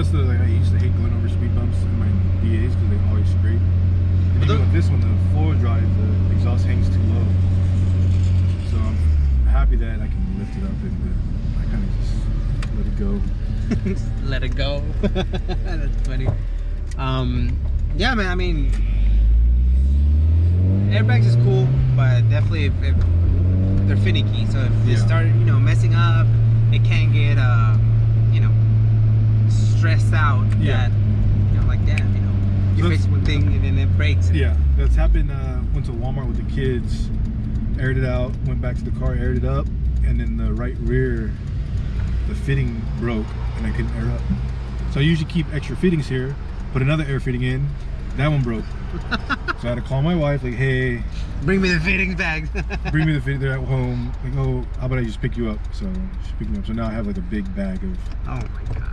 That's the I used to hate going over speed bumps in my DAs because they always scrape. And even with this one, the four-wheel drive, the exhaust hangs too low. So I'm happy that I can lift it up and I kind of just let it go. Let it go. That's funny. Yeah, man. I mean, airbags is cool, but definitely if they're finicky. So if they start, messing up, it can get, stressed out. Yeah. That, like damn, you fix one thing and then it breaks. Yeah, that's happened. Went to Walmart with the kids, aired it out, went back to the car, aired it up, and then the right rear, the fitting broke and I couldn't air up. So I usually keep extra fittings here, put another air fitting in, that one broke. So I had to call my wife, like, hey, bring me the fittings bags. bring me the fittings, they're at home. Like, oh, how about I just pick you up? So she picked me up. So now I have like a big bag of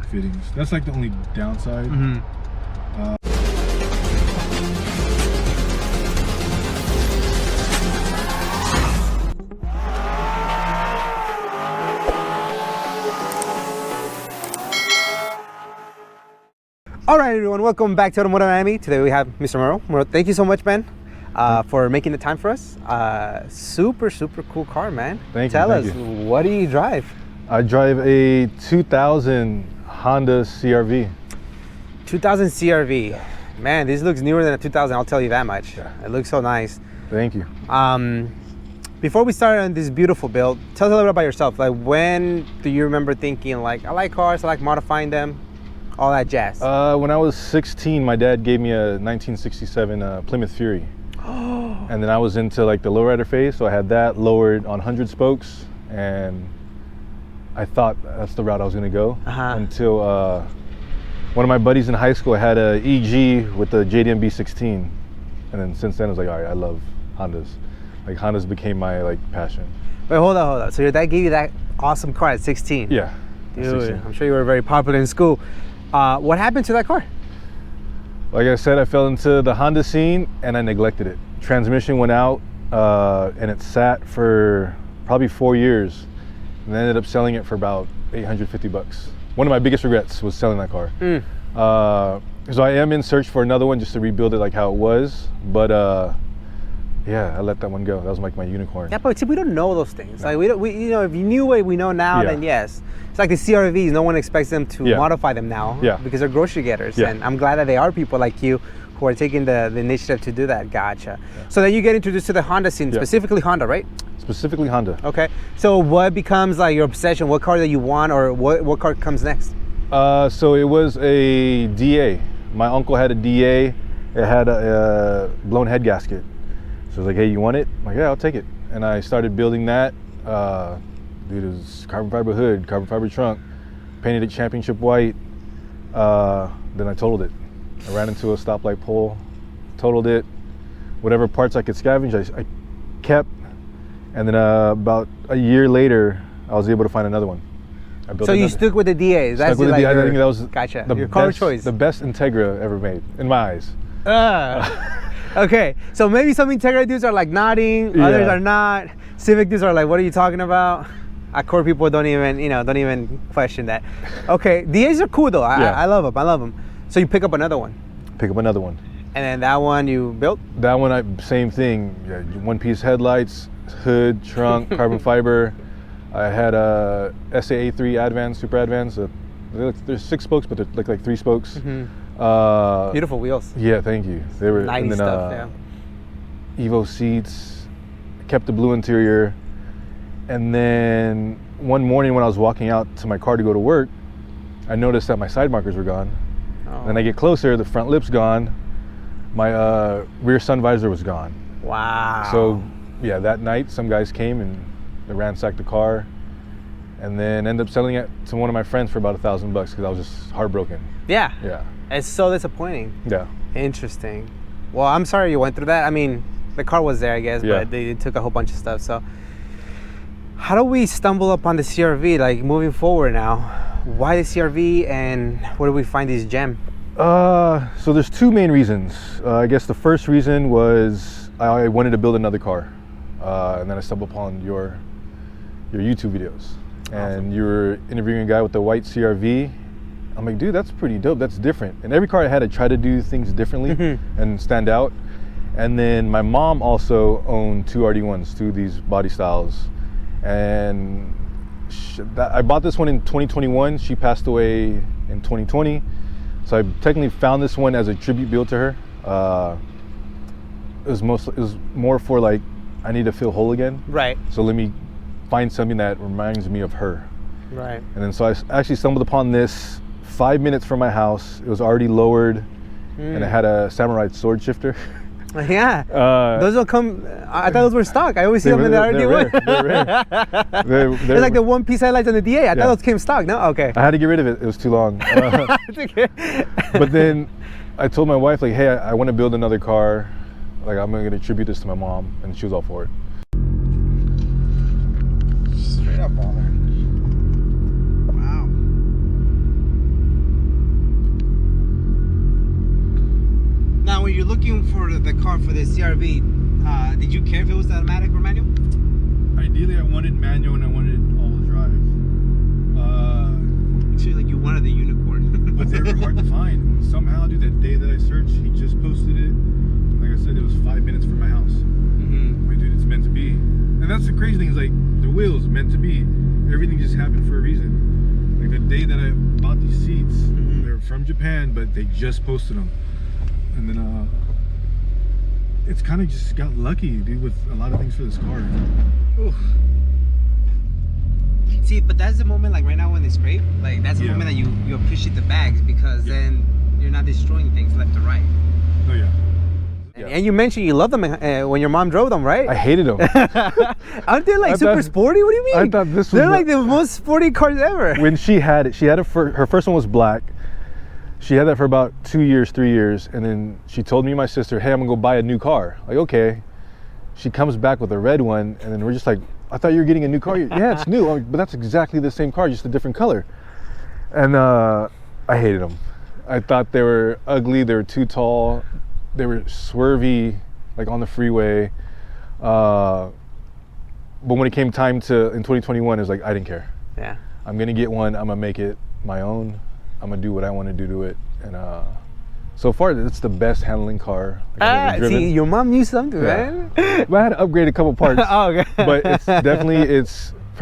fittings. That's like the only downside. All right, everyone, welcome back to Automotive Anatomy. Today we have Mr. Merlow. Merlow, thank you so much, man, for making the time for us. Super cool car, man. Tell us, what do you drive? I drive a 2000 Honda CRV. 2000 CRV. Man, this looks newer than a 2000, I'll tell you that much. Yeah. It looks so nice. Thank you. Before we start on this beautiful build, tell us a little bit about yourself. Like, when do you remember thinking, like, I like cars, I like modifying them? All that jazz. When I was 16, my dad gave me a 1967 Plymouth Fury. And then I was into like the lowrider phase, so I had that lowered on 100 spokes, and I thought that's the route I was gonna go until one of my buddies in high school had a EG with the JDM B16, and then since then I was like, all right, I love Hondas. Like Hondas became my like passion. Wait, hold on. So your dad gave you that awesome car at 16? Yeah. Dude, 16. I'm sure you were very popular in school. What happened to that car? Like I said, I fell into the Honda scene and I neglected it. Transmission went out and it sat for probably 4 years, and I ended up selling it for about 850 bucks. One of my biggest regrets was selling that car. So I am in search for another one just to rebuild it like how it was, but yeah, I let that one go. That was like my unicorn. Yeah, but see, we don't know those things. No. Like if you knew what we know now, then yes. It's like the CRVs. No one expects them to modify them now because they're grocery getters. And I'm glad that they are people like you who are taking the initiative to do that. Gotcha. So then you get introduced to the Honda scene, specifically Honda, right? Specifically Honda. Okay. So what becomes like your obsession? What car that you want, or what car comes next? So it was a DA. My uncle had a DA. It had a blown head gasket. So I was like, hey, you want it? I'm like, yeah, I'll take it. And I started building that. Dude, it was carbon fiber hood, carbon fiber trunk, painted it championship white. Then I totaled it. I ran into a stoplight pole, totaled it. Whatever parts I could scavenge, I kept. And then about a year later, I was able to find another one. So you stuck with the DA? Stuck with the DA. I think that was your car choice. The best Integra ever made, in my eyes. Okay, so maybe some Integra dudes are like nodding, others are not. Civic dudes are like, what are you talking about? Acura people don't even question that. Okay, DAs are cool though. I love them. So you pick up another one. Pick up another one. And then that one you built? That one, same thing. Yeah, one-piece headlights, hood, trunk, carbon fiber. I had a SA83 Advance, Super Advance. There's 6 spokes, but they're like 3 spokes. Beautiful wheels. Yeah, thank you. They were 90 stuff, Evo seats, kept the blue interior. And then one morning when I was walking out to my car to go to work, I noticed that my side markers were gone. Then I get closer, the front lip's gone. My rear sun visor was gone. Wow. So yeah, that night some guys came and they ransacked the car, and then ended up selling it to one of my friends for about $1,000 because I was just heartbroken. Yeah. Yeah. It's so disappointing. Yeah. Interesting. Well, I'm sorry you went through that. I mean, the car was there, I guess, but they took a whole bunch of stuff. So how do we stumble upon the CRV, like moving forward now? Why the CRV, and where do we find this gem? So there's 2 main reasons. I guess the first reason was I wanted to build another car, and then I stumbled upon your YouTube videos, and you were interviewing a guy with the white CRV. I'm like, dude, that's pretty dope. That's different. And every car I had, I tried to do things differently and stand out. And then my mom also owned 2 RD1s, 2 of these body styles. And I bought this one in 2021. She passed away in 2020. So I technically found this one as a tribute build to her. It was more for like, I need to feel whole again. Right. So let me find something that reminds me of her. Right. And then so I actually stumbled upon this 5 minutes from my house. It was already lowered, and it had a samurai sword shifter. Yeah. Those will come. I thought those were stock. I always see them in the RD1. They're like the one piece headlights on the DA. I thought those came stock. No, okay. I had to get rid of it. It was too long. It's okay. But then I told my wife, like, hey, I want to build another car. Like, I'm going to attribute this to my mom, and she was all for it. Straight up baller. Wow. Now, when you're looking for the car for the CRV, did you care if it was automatic or manual? Ideally, I wanted manual and I wanted all-wheel drive. So like you wanted the unicorn. But they were hard to find. Somehow, dude, that day that I searched, he just posted it. Like I said, it was 5 minutes from my house. Like, dude, it's meant to be. And that's the crazy thing, is like, the wheels meant to be. Everything just happened for a reason. Like the day that I bought these seats, they're from Japan, but they just posted them. And then it's kind of just got lucky, dude, with a lot of things for this car. Oof. See, but that's the moment, like right now when they scrape, like that's the moment that you appreciate the bags, because then you're not destroying things left to right. Oh yeah. And you mentioned you loved them when your mom drove them, right? I hated them. Aren't they like super sporty? What do you mean? I thought this was They're like the most sporty cars ever. When she had it, her first one was black. She had that for about 2 years, 3 years, and then she told me and my sister, hey, I'm gonna go buy a new car. Like, okay. She comes back with a red one, and then we're just like, I thought you were getting a new car. Yeah, it's new. Like, but that's exactly the same car, just a different color. And I hated them. I thought they were ugly. They were too tall. They were swervy, like on the freeway. But when it came time to, in 2021, it was like, I didn't care. Yeah. I'm gonna get one. I'm gonna make it my own. I'm gonna do what I want to do to it. And so far, it's the best handling car I've ever driven. See, your mom knew something, man. But I had to upgrade a couple parts. Oh, okay. But it's definitely,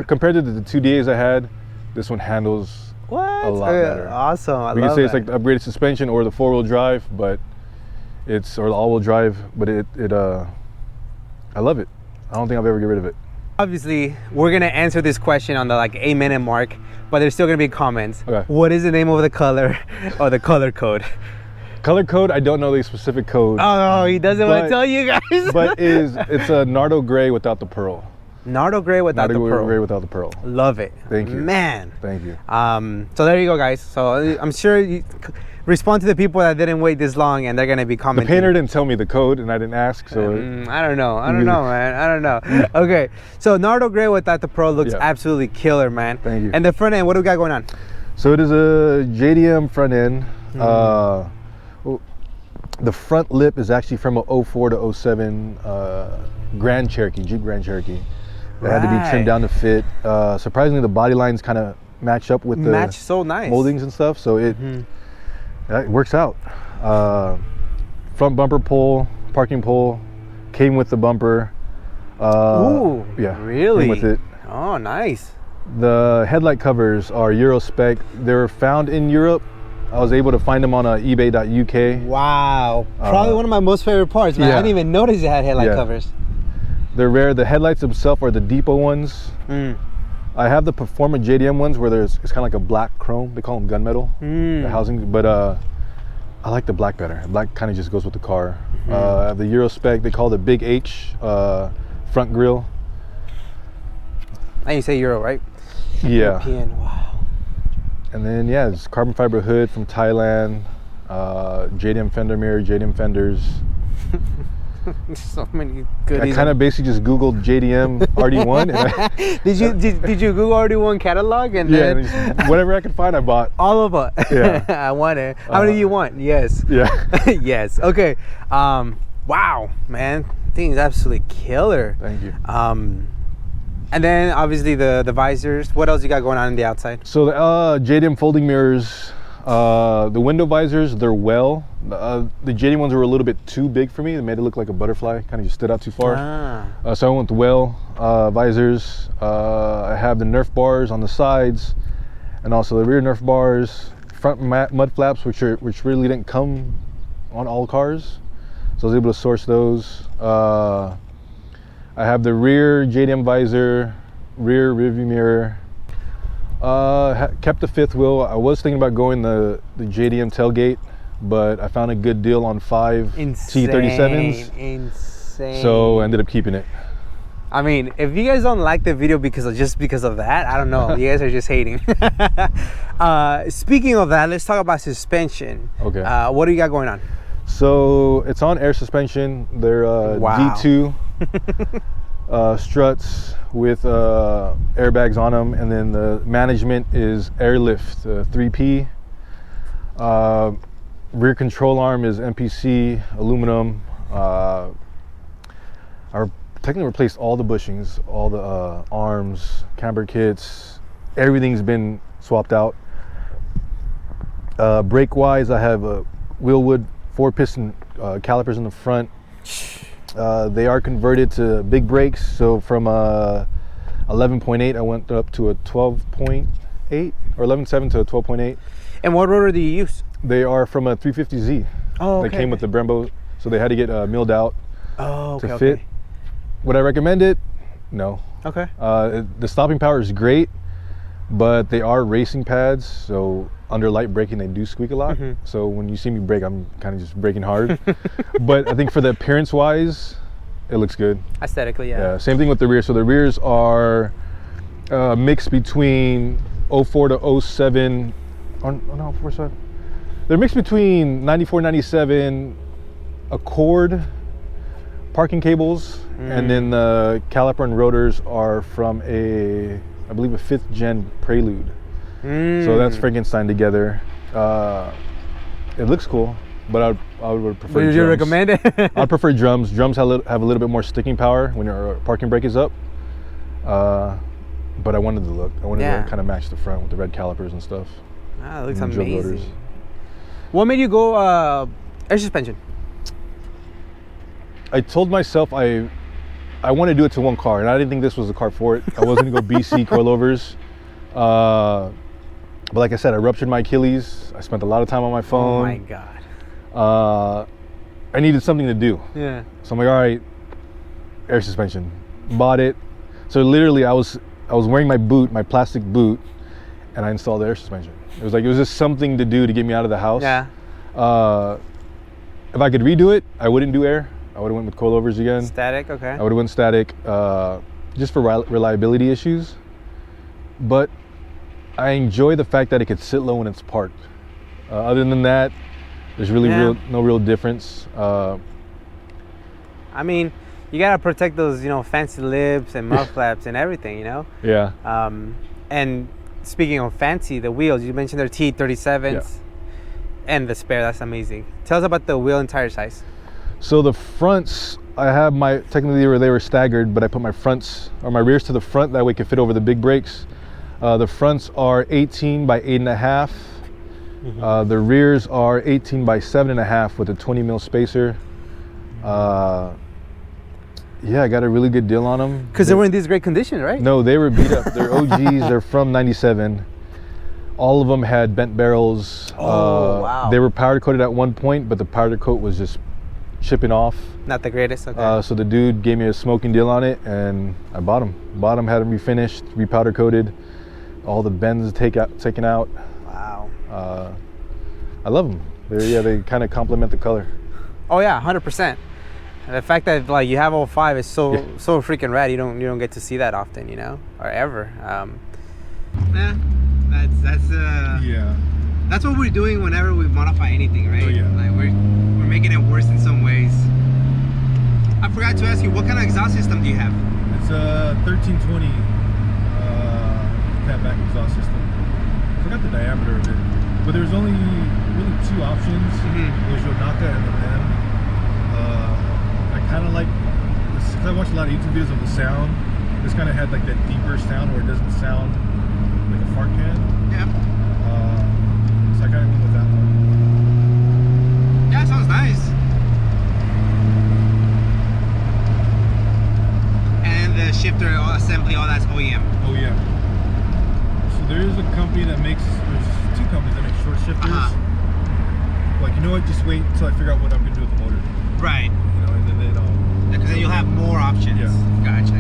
compared to the 2 DAs I had, this one handles a lot better. Awesome. We can say it's like the upgraded suspension or the 4-wheel drive, but or the all-wheel drive, but I love it. I don't think I'll ever get rid of it. Obviously, we're gonna answer this question on the like 8-minute mark, but there's still gonna be comments. Okay. What is the name of the color or the color code? Color code, I don't know the specific code. Oh, he doesn't want to tell you guys. But it's a Nardo gray without the pearl. Nardo gray without the pearl. Nardo gray without the pearl. Love it. Thank you. Man. Thank you. So there you go, guys. So I'm sure you respond to the people that didn't wait this long, and they're gonna be commenting. The painter didn't tell me the code, and I didn't ask, so I don't know, man. I don't know. Okay, so Nardo gray without the pearl looks absolutely killer, man. Thank you. And the front end, what do we got going on? So it is a JDM front end. The front lip is actually from a 04 to 07 Grand Cherokee, Jeep Grand Cherokee. It had to be trimmed down to fit. Surprisingly, the body lines kind of match up with the so nice moldings and stuff, so it works out. Front bumper pull, parking pole, came with the bumper. Ooh, yeah, really? Came with it. Oh, nice. The headlight covers are Euro spec. They're found in Europe. I was able to find them on ebay.uk. Wow, probably one of my most favorite parts, man. I didn't even notice it had headlight covers. They're rare. The headlights themselves are the depot ones. I have the Performance JDM ones where it's kind of like a black chrome. They call them gunmetal, the housing. But I like the black better. Black kind of just goes with the car. I have the Euro spec. They call it the Big H front grille. And you say Euro, right? Yeah. European. Wow. And then it's carbon fiber hood from Thailand. JDM fender mirror, JDM fenders. So many goodies. I kind of basically just Googled JDM RD1. And did you Google RD1 catalog and then just, whatever I could find, I bought. All of it. Yeah, I want it. How many do you want? Yes. Yeah. Yes. Okay. Wow, man, thing is absolutely killer. Thank you. And then obviously the visors. What else you got going on the outside? So the JDM folding mirrors. The window visors, they're well. The JDM ones were a little bit too big for me. They made it look like a butterfly, kind of just stood out too far. So I went with well visors. I have the Nerf bars on the sides, and also the rear Nerf bars. Front mud flaps, which really didn't come on all cars, so I was able to source those. I have the rear JDM visor, rear rearview mirror. Kept the fifth wheel. I was thinking about going the JDM tailgate, but I found a good deal on 5 T37s. Insane. So I ended up keeping it. I mean, if you guys don't like the video because of that, I don't know. You guys are just hating. Speaking of that, let's talk about suspension. Okay. What do you got going on? So it's on air suspension. They're D2 struts with airbags on them, and then the management is airlift 3P. Rear control arm is MPC aluminum. I technically replaced all the bushings, all the arms, camber kits. Everything's been swapped out. Brake wise, I have a Wheelwood 4-piston calipers in the front. They are converted to big brakes, so from 11.8 I went up to a 12.8, or 11.7 to a 12.8. And what rotor do you use? They are from a 350Z. Oh, okay. They came with the Brembo, so they had to get milled out to fit. Okay. Would I recommend it? No. Okay. The stopping power is great, but they are racing pads, so under light braking they do squeak a lot. So when you see me brake, I'm kind of just braking hard. But I think for the appearance wise, it looks good. Aesthetically, yeah. Same thing with the rear. So the rears are mixed between 04 to 07. Oh no, 47. They're mixed between 94, 97 Accord parking cables, and then the caliper and rotors are from I believe a 5th gen Prelude. So that's Frankenstein together. It looks cool, but I would prefer drums. Would you recommend it? I'd prefer drums. Drums have a little bit more sticking power when your parking brake is up. But I wanted the look. I wanted to kind of match the front with the red calipers and stuff. Ah, it looks amazing. What made you go air suspension? I told myself I want to do it to one car, and I didn't think this was the car for it. I wasn't going to go BC coilovers. But like I said, I ruptured my Achilles. I spent a lot of time on my phone. Oh my God. I needed something to do. Yeah. So I'm like, all right, air suspension. Bought it. So literally I was wearing my boot, my plastic boot, and I installed the air suspension. It was just something to do to get me out of the house. Yeah. If I could redo it, I wouldn't do air. I would have went with coilovers again. Static, okay. I would have went static, just for reliability issues. But I enjoy the fact that it could sit low when it's parked. Other than that, there's really no real difference. I mean, you gotta protect those, fancy lips and mud flaps and everything, Yeah. And speaking of fancy, the wheels, you mentioned they're T37s and the spare, that's amazing. Tell us about the wheel and tire size. So the fronts, I have technically they were staggered, but I put my fronts or my rears to the front, that way it could fit over the big brakes. The fronts are 18 by 8.5. The rears are 18 by 7.5 with a 20 mil spacer. Yeah, I got a really good deal on them. Because they were in this great condition, right? No, they were beat up. They're OGs. They're from 97. All of them had bent barrels. Oh, wow. They were powder coated at one point, but the powder coat was just chipping off. Not the greatest, okay. So the dude gave me a smoking deal on it, and I bought them. Had them refinished, repowder coated, all the bends taken out. Wow. I love them. They kind of complement the color. Oh yeah, 100%. The fact that you have 05 is so freaking rad. You don't get to see that often, or ever. That's what we're doing whenever we modify anything, right? Oh, yeah. Like we're making it worse in some ways. I forgot to ask you, what kind of exhaust system do you have? It's a 1320 catback exhaust system. I forgot the diameter of it, but there's only really two options. There's Yonaka and the PEM. I kind of like this, because I watched a lot of YouTube videos of the sound. This kind of had like that deeper sound where it doesn't sound like a fart can. Yeah. So I kind of went with that one. Yeah, sounds nice. And the shifter assembly, all that's OEM. Oh yeah. So there is a company that makes, there's two companies that make short shifters. Like, you know what, just wait until I figure out what I'm going to do with the motor. Right. You know, and then because then you'll have more options. Yeah. Gotcha.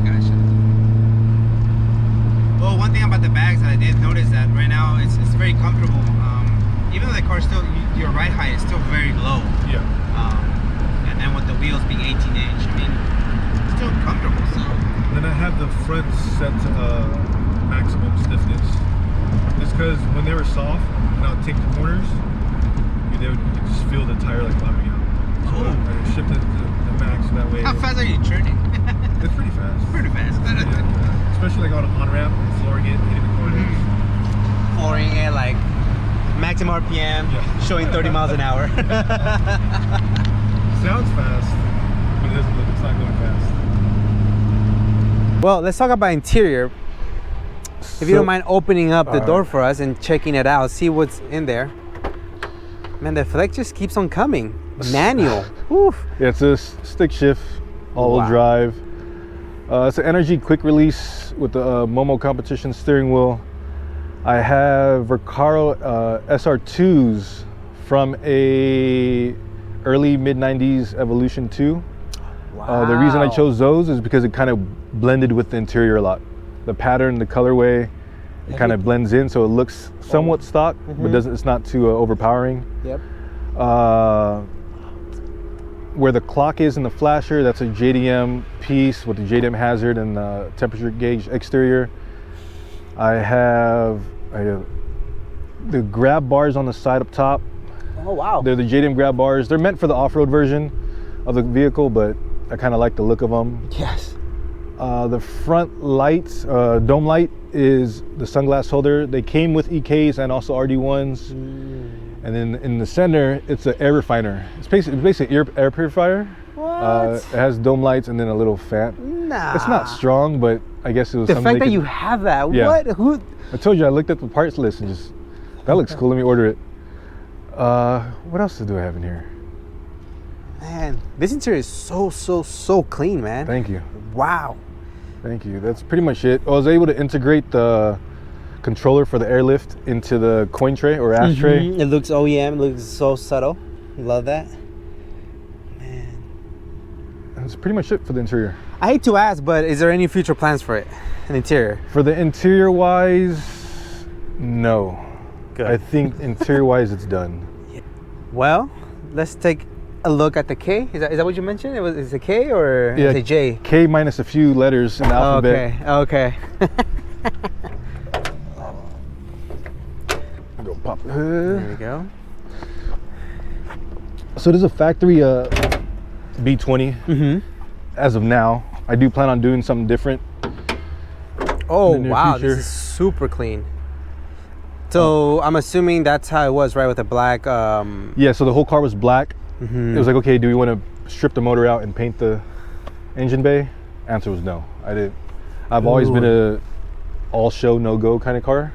Well, one thing about the bags that I did notice that right now it's very comfortable. Even though the car still, your ride height is still very low. Yeah. And then with the wheels being 18-inch, I mean, it's still comfortable. So. Then I have the front set to maximum stiffness. Just because when they were soft and I would take the corners, you just feel the tire like popping out. So I shifted to the max that way. How fast are you turning? It's pretty fast. Pretty fast. Yeah. Especially like on an on-ramp, flooring it, hitting the corners. Flooring it like maximum RPM, showing 30 miles an hour. Sounds fast, but it's not going fast. Well, let's talk about interior. If you don't mind opening up the door for us and checking it out, see what's in there. Man, the flex just keeps on coming. Manual. Oof. Yeah, it's a stick shift, all-wheel drive. It's an energy quick release with the Momo competition steering wheel. I have Recaro SR2s from a early mid-90s Evolution 2. Wow. The reason I chose those is because it kind of blended with the interior a lot. The pattern, the colorway, it kind of blends in, so it looks somewhat stock, but it's not too overpowering. Yep. Where the clock is in the flasher, that's a JDM piece with the JDM hazard and the temperature gauge exterior. I have the grab bars on the side up top. Oh wow. They're the JDM grab bars. They're meant for the off-road version of the vehicle, but I kind of like the look of them. Yes. The front lights, dome light, is the sunglass holder. They came with EKs and also RD1s. And then in the center, it's an air refiner. It's basically air purifier. What? It has dome lights and then a little fan. Nah. It's not strong, but I guess it was the fact that you have that. Yeah. What? Who? I told you, I looked at the parts list and just, that looks cool, let me order it. What else do I have in here? Man, this interior is so clean, man. Thank you. Wow. Thank you. That's pretty much it. I was able to integrate the controller for the airlift into the coin tray or ashtray. It looks OEM, it looks so subtle. Love that. Man. That's pretty much it for the interior. I hate to ask, but is there any future plans for it? An interior? For the interior wise, no. Good. I think interior wise it's done. Yeah. Well, let's take a look at the K. Is that what you mentioned? Is it K or is it J? K minus a few letters in the alphabet. Okay. Go pop the There hood. we go. So this is a factory B20. As of now, I do plan on doing something different. Oh in the near wow, future. this is super clean. So I'm assuming that's how it was, right? With the black. Yeah. So the whole car was black. It was like, okay, do we want to strip the motor out and paint the engine bay? Answer was no. I didn't. I've always been a all show no go kind of car.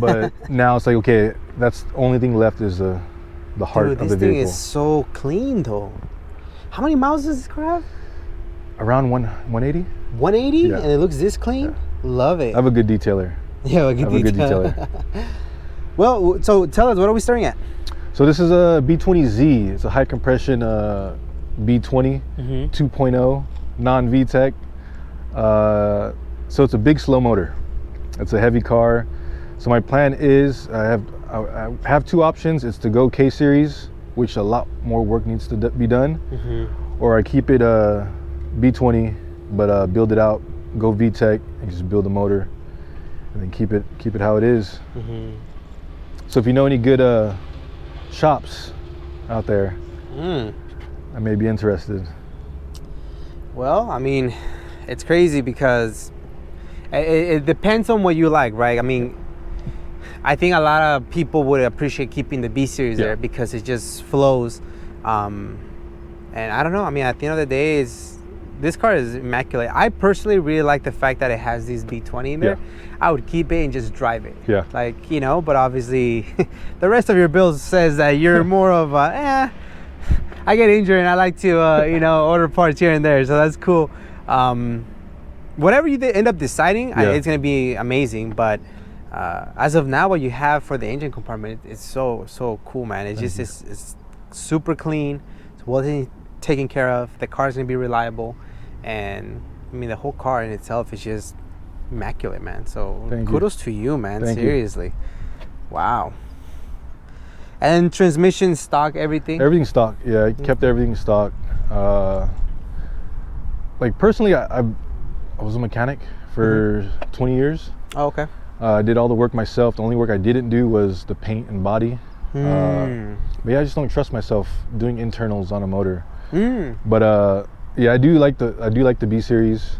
But now it's like, okay, that's the only thing left is the heart of the vehicle. This thing is so clean though. How many miles does this car have? Around 180. 180, Yeah. and it looks this clean. Yeah. Love it. I have a good detailer. Yeah, a good detailer. Well, so tell us, what are we starting at? So this is a B20Z. It's a high compression B20 2.0 non-VTEC. So it's a big slow motor. It's a heavy car. So my plan is I have two options. It's to go K series, which a lot more work needs to be done, or I keep it B20 but build it out, go VTEC and just build the motor and then keep it how it is. So if you know any good shops out there, I may be interested. Well, I mean, it's crazy because it depends on what you like, right? I mean, I think a lot of people would appreciate keeping the B series there because it just flows. And I don't know. I mean, at the end of the day, this car is immaculate. I personally really like the fact that it has these B20 in there. I would keep it and just drive it. Like, you know, but obviously the rest of your build says that you're more of a, I get injured and I like to, you know, order parts here and there. So that's cool. Whatever you end up deciding, it's going to be amazing. But as of now, what you have for the engine compartment, it's so cool, man. It's just it's super clean. It's well taken care of. The car's going to be reliable. And I mean, the whole car in itself is just immaculate, man. So kudos to you, man. Seriously. Wow. And transmission stock, everything? Everything stock, yeah. I kept everything stock. Like personally, I was a mechanic for 20 years. Oh, okay. I did all the work myself. The only work I didn't do was the paint and body. But yeah, I just don't trust myself doing internals on a motor. But yeah, I do like the B series,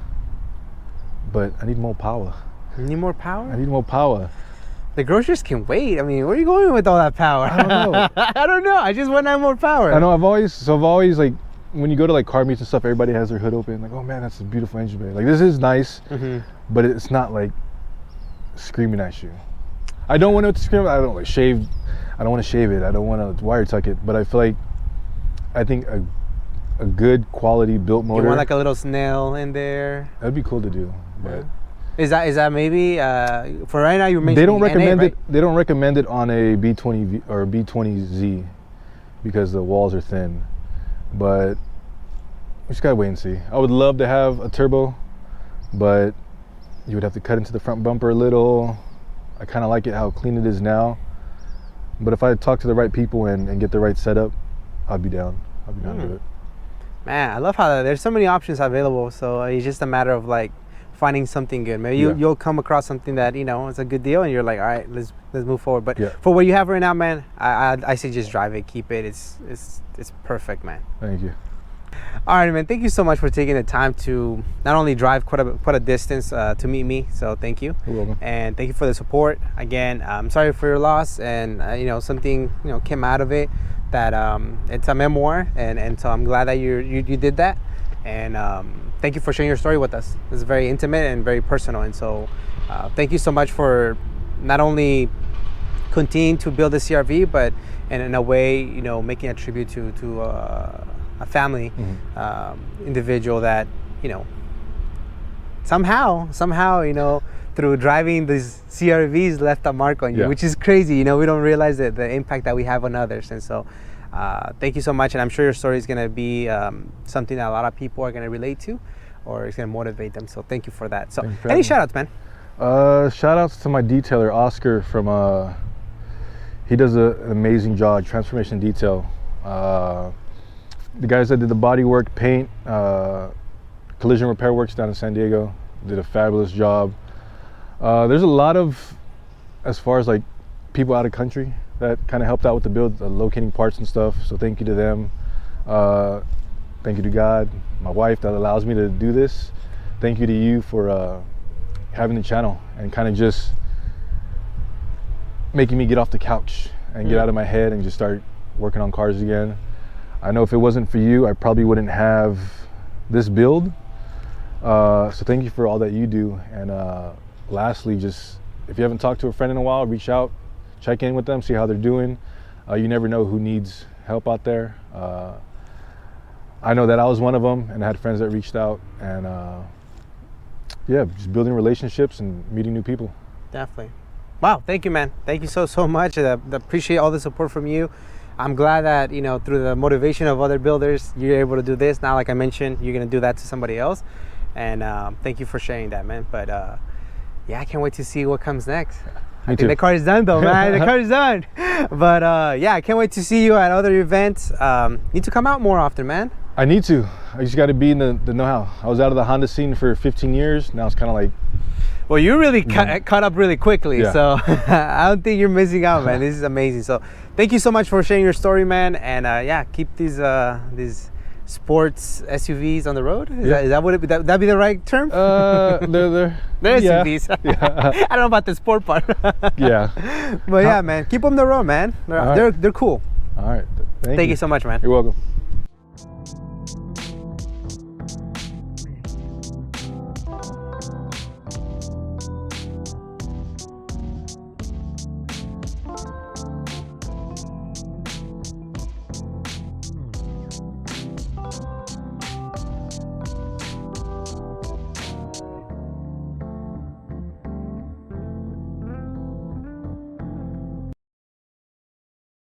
but I need more power. You need more power? I need more power. The groceries can wait. I mean, where are you going with all that power? I don't know. I don't know. I just want to have more power. I know. I've always like, when you go to like car meets and stuff, everybody has their hood open. Like, oh man, that's a beautiful engine bay. Like, this is nice, but it's not like screaming at you. I don't want it to scream. I don't like shave. I don't want to shave it. I don't want to wire tuck it. But I feel like, I think a good quality built motor. You want like a little snail in there? That'd be cool to do. But is that maybe for right now? You're mentioning they don't recommend NA, right? They don't recommend it on a B20 or B20Z because the walls are thin. But we just gotta wait and see. I would love to have a turbo, but you would have to cut into the front bumper a little. I kind of like it how clean it is now. But if I talk to the right people and get the right setup, I'd be down. I'd be down to it. Man, I love how there's so many options available. So it's just a matter of like finding something good. Maybe you'll come across something that, you know, is a good deal and you're like, all right, let's move forward. But for what you have right now, man, I say just drive it, keep it. It's perfect, man. Thank you. All right, man. Thank you so much for taking the time to not only drive quite a distance to meet me. So thank you. You're welcome. And thank you for the support. Again, I'm sorry for your loss, and you know, something, you know, came out of it that it's a memoir, and so I'm glad that you did that. And thank you for sharing your story with us. It's very intimate and very personal. And so thank you so much for not only continuing to build the CRV, but in a way, you know, making a tribute to a family individual that, you know, somehow, you know, through driving these CRVs left a mark on you, which is crazy. You know, we don't realize the impact that we have on others. And so thank you so much. And I'm sure your story is going to be something that a lot of people are going to relate to, or it's going to motivate them. So thank you for that. So any shout outs, man? Shout outs to my detailer, Oscar, from, he does an amazing job, transformation detail. The guys that did the body work, paint, collision repair works down in San Diego did a fabulous job. There's a lot of, as far as like people out of country that kind of helped out with the build, locating parts and stuff. So thank you to them. Thank you to God, my wife that allows me to do this. Thank you to you for having the channel and kind of just making me get off the couch and get out of my head and just start working on cars again. I know if it wasn't for you, I probably wouldn't have this build. So thank you for all that you do. And lastly, just if you haven't talked to a friend in a while, reach out, check in with them, see how they're doing. You never know who needs help out there. I know that I was one of them, and I had friends that reached out, and yeah, just building relationships and meeting new people. Definitely. Wow, thank you, man. Thank you so much. I appreciate all the support from you. I'm glad that, you know, through the motivation of other builders, you're able to do this. Now, like I mentioned, you're going to do that to somebody else. And thank you for sharing that, man. But yeah, I can't wait to see what comes next. I think the car is done, though, man. The car is done. But yeah, I can't wait to see you at other events. Need to come out more often, man. I need to. I just got to be in the know-how. I was out of the Honda scene for 15 years. Now it's kind of like... Well, you really caught up really quickly, so I don't think you're missing out, man. This is amazing. So thank you so much for sharing your story, man. And yeah, keep these sports SUVs on the road. Is that what that'd be the right term? They're SUVs. I don't know about the sport part. But yeah, man, keep them on the road, man. They're cool. All right. Thank you so much, man. You're welcome.